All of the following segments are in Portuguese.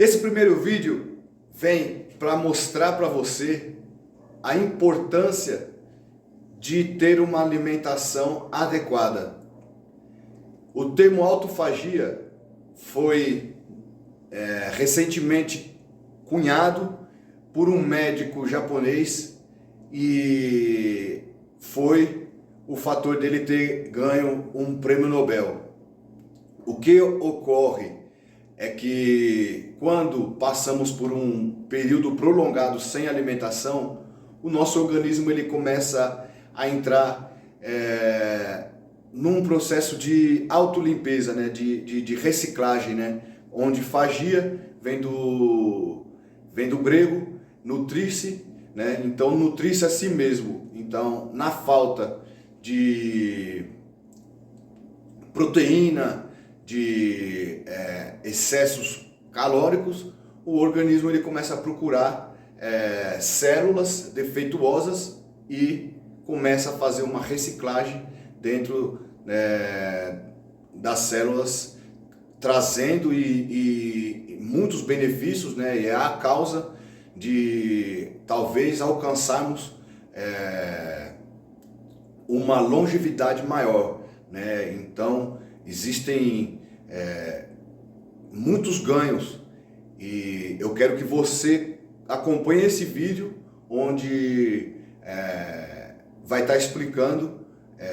Esse primeiro vídeo vem para mostrar para você a importância de ter uma alimentação adequada. O termo autofagia foi recentemente cunhado por um médico japonês e foi o fator dele ter ganho um prêmio Nobel. O que ocorre é que quando passamos por um período prolongado sem alimentação, o nosso organismo ele começa a entrar num processo de autolimpeza, né? de reciclagem, né? Onde fagia vem do grego nutrir-se, né? Então nutrir-se a si mesmo. Então, na falta de proteína, de excessos calóricos, o organismo ele começa a procurar células defeituosas e começa a fazer uma reciclagem dentro das células, trazendo e muitos benefícios, né? E é a causa de talvez alcançarmos uma longevidade maior, né? Então existem muitos ganhos e eu quero que você acompanhe esse vídeo onde vai estar explicando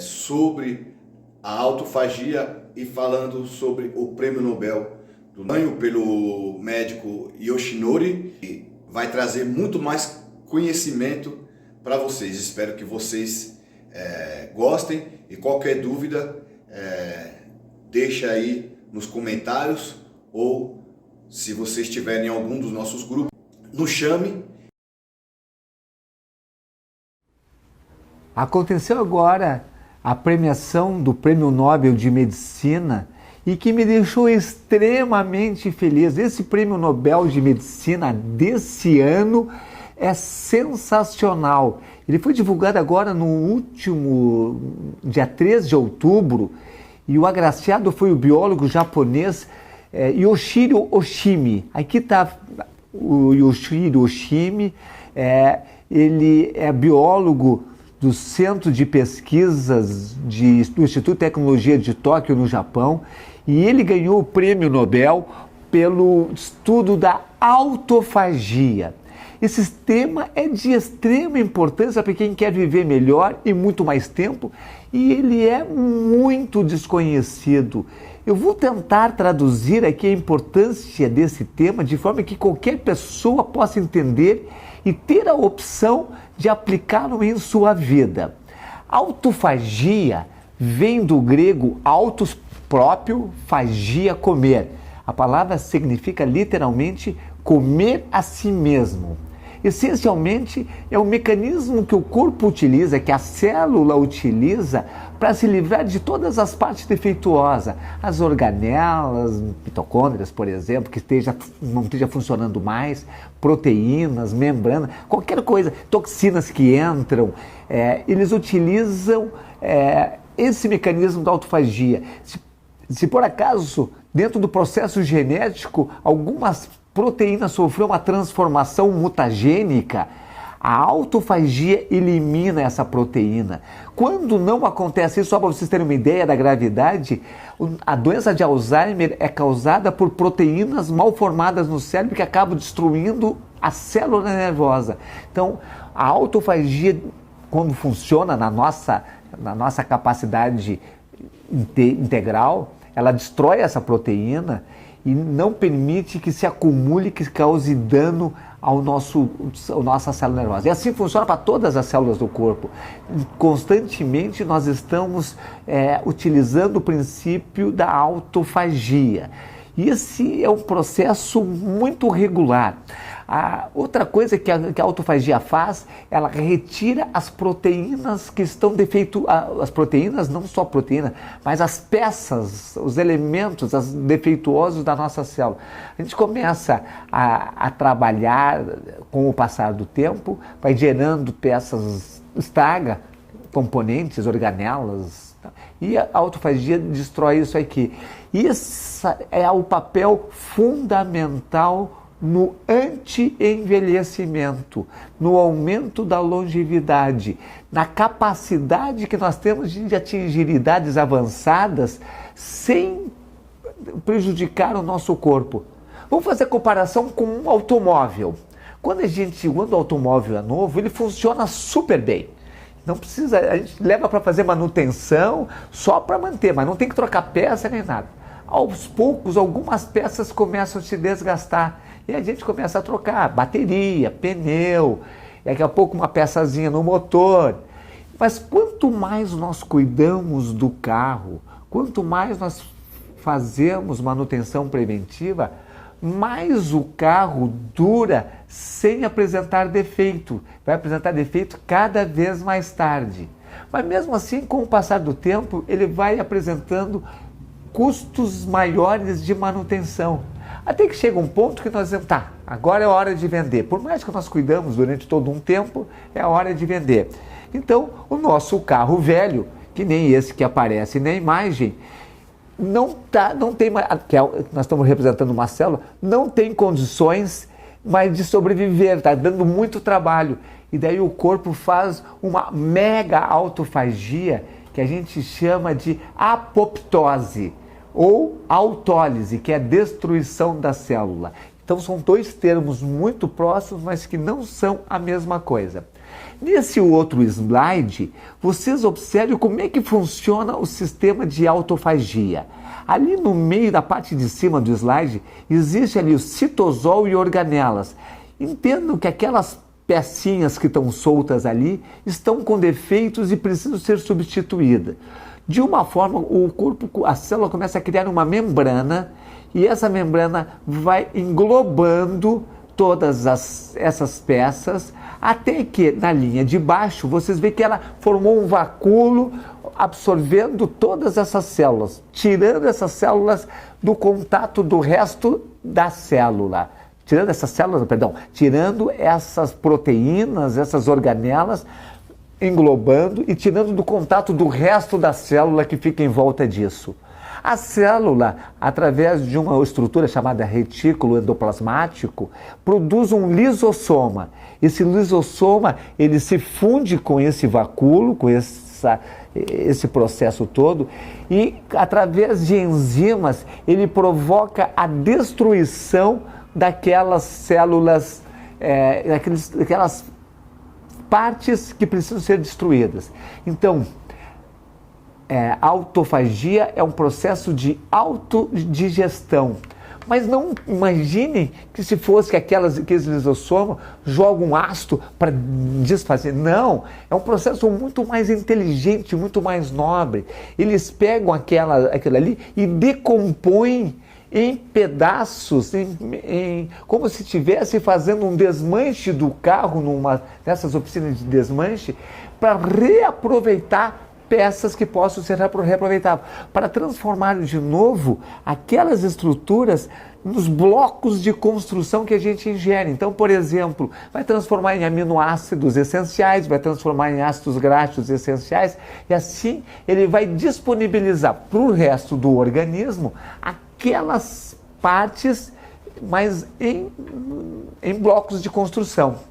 sobre a autofagia e falando sobre o prêmio Nobel do ganho pelo médico Yoshinori, e vai trazer muito mais conhecimento para vocês. Espero que vocês gostem e qualquer dúvida deixa aí nos comentários, ou se você estiver em algum dos nossos grupos, nos chame. Aconteceu agora a premiação do Prêmio Nobel de Medicina e que me deixou extremamente feliz. Esse Prêmio Nobel de Medicina desse ano é sensacional. Ele foi divulgado agora no último dia 13 de outubro e o agraciado foi o biólogo japonês Yoshiro Oshimi. Aqui está o Yoshiro Oshimi, ele é biólogo do Centro de Pesquisas do Instituto de Tecnologia de Tóquio, no Japão, e ele ganhou o Prêmio Nobel pelo estudo da autofagia. Esse tema é de extrema importância para quem quer viver melhor e muito mais tempo, e ele é muito desconhecido. Eu vou tentar traduzir aqui a importância desse tema de forma que qualquer pessoa possa entender e ter a opção de aplicá-lo em sua vida. Autofagia vem do grego autos, próprio, fagia, comer. A palavra significa literalmente comer a si mesmo. Essencialmente, é um mecanismo que o corpo utiliza, que a célula utiliza para se livrar de todas as partes defeituosas, as organelas, mitocôndrias, por exemplo, que não esteja funcionando mais, proteínas, membrana, qualquer coisa, toxinas que entram, eles utilizam esse mecanismo da autofagia. Se por acaso, dentro do processo genético, algumas proteína sofreu uma transformação mutagênica, a autofagia elimina essa proteína. Quando não acontece isso, só para vocês terem uma ideia da gravidade, a doença de Alzheimer é causada por proteínas mal formadas no cérebro que acabam destruindo a célula nervosa. Então, a autofagia, quando funciona na nossa capacidade integral, ela destrói essa proteína e não permite que se acumule, que cause dano à nossa célula nervosa. E assim funciona para todas as células do corpo. Constantemente nós estamos utilizando o princípio da autofagia. E esse é um processo muito regular. A outra coisa que a autofagia faz, ela retira as proteínas que estão as proteínas, não só proteína, mas as peças, os elementos, os defeituosos da nossa célula. A gente começa a trabalhar com o passar do tempo, vai gerando peças, estraga componentes, organelas, E a autofagia destrói isso aqui. Isso é o papel fundamental no anti-envelhecimento, no aumento da longevidade, na capacidade que nós temos de atingir idades avançadas sem prejudicar o nosso corpo. Vamos fazer comparação com um automóvel. Quando o automóvel é novo, ele funciona super bem. Não precisa, a gente leva para fazer manutenção só para manter, mas não tem que trocar peça nem nada. Aos poucos, algumas peças começam a se desgastar e a gente começa a trocar bateria, pneu, daqui a pouco uma peçazinha no motor. Mas quanto mais nós cuidamos do carro, quanto mais nós fazemos manutenção preventiva, mais o carro dura sem apresentar defeito. Vai apresentar defeito cada vez mais tarde. Mas mesmo assim, com o passar do tempo, ele vai apresentando custos maiores de manutenção. Até que chega um ponto que nós dizemos, tá, agora é hora de vender. Por mais que nós cuidamos durante todo um tempo, é a hora de vender. Então, o nosso carro velho, que nem esse que aparece na imagem, não tem mais, nós estamos representando uma célula, não tem condições mais de sobreviver, está dando muito trabalho. E daí o corpo faz uma mega autofagia que a gente chama de apoptose ou autólise, que é a destruição da célula. Então são dois termos muito próximos, mas que não são a mesma coisa. Nesse outro slide, vocês observem como é que funciona o sistema de autofagia. Ali no meio da parte de cima do slide, existe ali o citosol e organelas. Entendam que aquelas pecinhas que estão soltas ali estão com defeitos e precisam ser substituídas. De uma forma, a célula começa a criar uma membrana e essa membrana vai englobando todas essas peças, até que na linha de baixo vocês veem que ela formou um vacúolo absorvendo todas essas células, tirando essas células do contato do resto da célula. Tirando essas proteínas, essas organelas, englobando e tirando do contato do resto da célula que fica em volta disso. A célula, através de uma estrutura chamada retículo endoplasmático, produz um lisossoma. Esse lisossoma, ele se funde com esse vacúolo, com esse processo todo, e através de enzimas, ele provoca a destruição daquelas células, daquelas partes que precisam ser destruídas. Então, a autofagia é um processo de autodigestão. Mas não imaginem que se fosse que aqueles lisossomos jogam um ácido para desfazer. Não, é um processo muito mais inteligente, muito mais nobre. Eles pegam aquilo ali e decompõem em pedaços, como se estivesse fazendo um desmanche do carro nessas oficinas de desmanche, para reaproveitar peças que possam ser reaproveitadas, para transformar de novo aquelas estruturas nos blocos de construção que a gente ingere. Então, por exemplo, vai transformar em aminoácidos essenciais, vai transformar em ácidos graxos essenciais, e assim ele vai disponibilizar para o resto do organismo aquelas partes, mas em blocos de construção.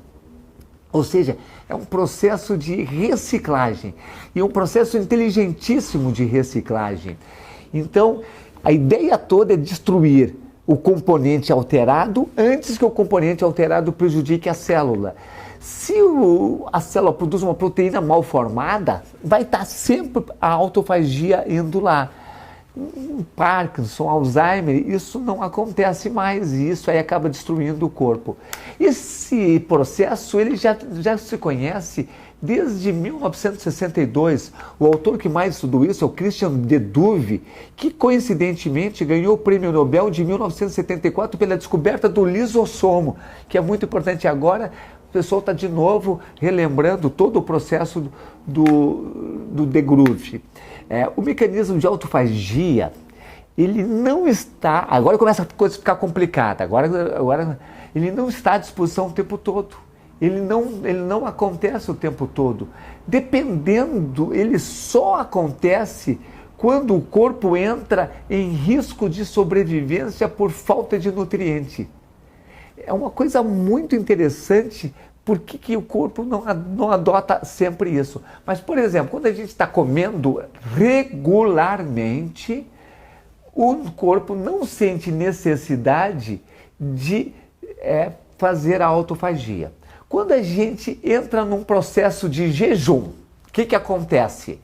Ou seja, é um processo de reciclagem e um processo inteligentíssimo de reciclagem. Então, a ideia toda é destruir o componente alterado antes que o componente alterado prejudique a célula. Se a célula produz uma proteína mal formada, vai estar sempre a autofagia indo lá. Parkinson, Alzheimer, isso não acontece mais e isso aí acaba destruindo o corpo. Esse processo ele já se conhece desde 1962. O autor que mais estudou isso é o Christian de Duve, que coincidentemente ganhou o Prêmio Nobel de 1974 pela descoberta do lisossomo, que é muito importante agora. O pessoal está de novo relembrando todo o processo do de Groove. O mecanismo de autofagia, ele não está... Agora começa a coisa a ficar complicada. Agora ele não está à disposição o tempo todo. Ele não acontece o tempo todo. Dependendo, ele só acontece quando o corpo entra em risco de sobrevivência por falta de nutriente. É uma coisa muito interessante. Por que o corpo não adota sempre isso? Mas, por exemplo, quando a gente está comendo regularmente, o corpo não sente necessidade de fazer a autofagia. Quando a gente entra num processo de jejum, o que acontece?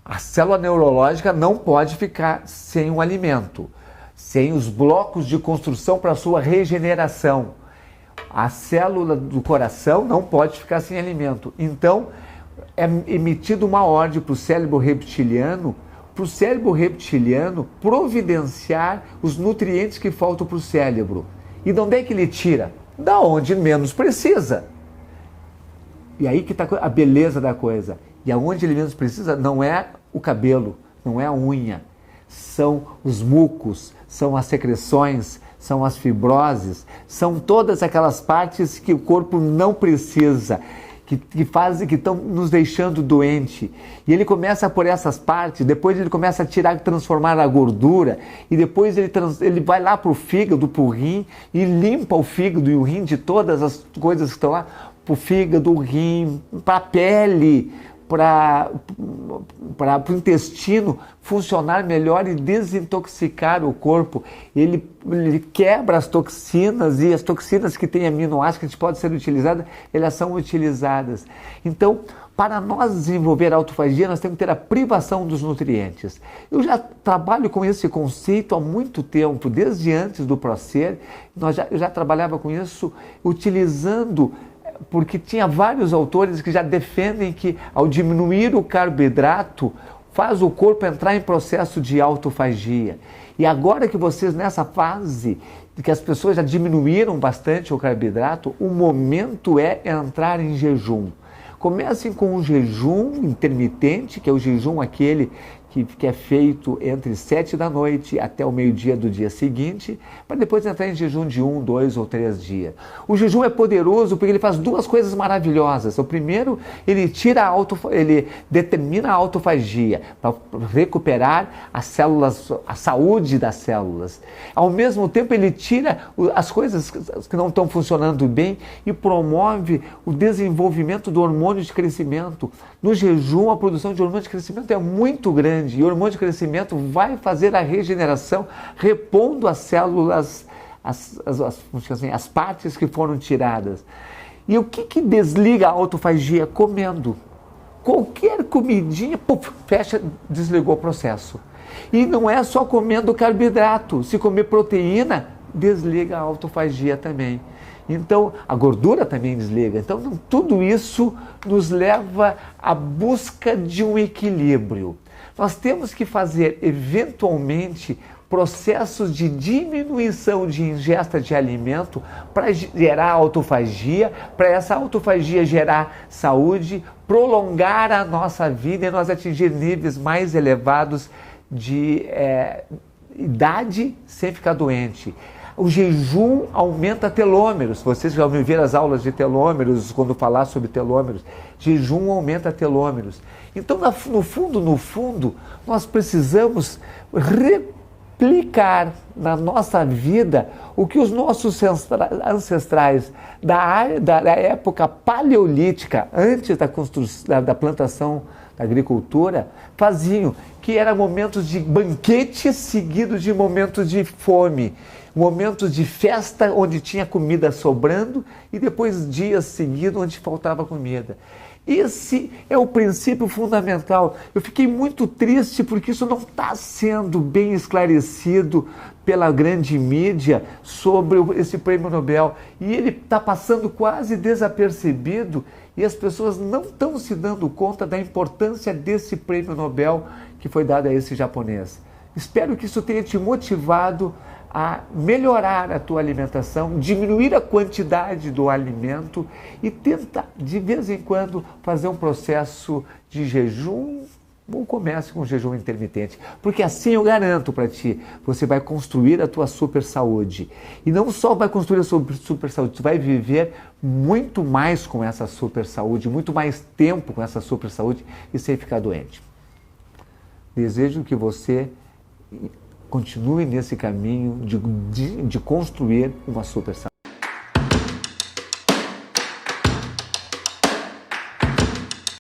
A célula neurológica não pode ficar sem o alimento, sem os blocos de construção para sua regeneração. A célula do coração não pode ficar sem alimento. Então, é emitida uma ordem para o cérebro reptiliano providenciar os nutrientes que faltam para o cérebro. E de onde é que ele tira? Da onde menos precisa. E aí que está a beleza da coisa. E aonde ele menos precisa não é o cabelo, não é a unha, são os mucos, são as secreções, são as fibroses, são todas aquelas partes que o corpo não precisa, que estão nos deixando doente. E ele começa por essas partes, depois ele começa a tirar, transformar a gordura, e depois ele vai lá para o fígado, para o rim, e limpa o fígado e o rim de todas as coisas que estão lá, para o fígado, o rim, para a pele, para o intestino funcionar melhor e desintoxicar o corpo. Ele quebra as toxinas, e as toxinas que têm aminoácidos que podem ser utilizadas, elas são utilizadas. Então, para nós desenvolver a autofagia, nós temos que ter a privação dos nutrientes. Eu já trabalho com esse conceito há muito tempo, desde antes do ProSer. Eu já trabalhava com isso utilizando, porque tinha vários autores que já defendem que ao diminuir o carboidrato, faz o corpo entrar em processo de autofagia. E agora que vocês, nessa fase, que as pessoas já diminuíram bastante o carboidrato, o momento é entrar em jejum. Comecem com um jejum intermitente, que é o jejum aquele que é feito entre 7 da noite até o meio-dia do dia seguinte, para depois entrar em jejum de 1, 2 ou 3 dias. O jejum é poderoso porque ele faz duas coisas maravilhosas. O primeiro, ele determina a autofagia, para recuperar as células, a saúde das células. Ao mesmo tempo, ele tira as coisas que não estão funcionando bem e promove o desenvolvimento do hormônio de crescimento. No jejum, a produção de hormônio de crescimento é muito grande. E o hormônio de crescimento vai fazer a regeneração, repondo as células, as partes que foram tiradas. E o que desliga a autofagia? Comendo. Qualquer comidinha, fecha, desligou o processo. E não é só comendo carboidrato. Se comer proteína, desliga a autofagia também. Então, a gordura também desliga. Então, tudo isso nos leva à busca de um equilíbrio. Nós temos que fazer, eventualmente, processos de diminuição de ingesta de alimento para gerar autofagia, para essa autofagia gerar saúde, prolongar a nossa vida e nós atingir níveis mais elevados de idade sem ficar doente. O jejum aumenta telômeros. Vocês já ouviram ver as aulas de telômeros, quando falar sobre telômeros. Jejum aumenta telômeros. Então, no fundo, nós precisamos replicar na nossa vida o que os nossos ancestrais da época paleolítica, antes da plantação, da agricultura, faziam, que eram momentos de banquete seguidos de momentos de fome. Momentos de festa onde tinha comida sobrando e depois dias seguidos onde faltava comida. Esse é o princípio fundamental. Eu fiquei muito triste porque isso não está sendo bem esclarecido pela grande mídia sobre esse prêmio Nobel. E ele está passando quase desapercebido e as pessoas não estão se dando conta da importância desse prêmio Nobel que foi dado a esse japonês. Espero que isso tenha te motivado a melhorar a tua alimentação, diminuir a quantidade do alimento e tentar, de vez em quando, fazer um processo de jejum ou comece com jejum intermitente. Porque assim eu garanto para ti, você vai construir a tua super saúde. E não só vai construir a sua super saúde, tu vai viver muito mais com essa super saúde, muito mais tempo com essa super saúde e sem ficar doente. desejo que você continue nesse caminho de construir uma super saúde.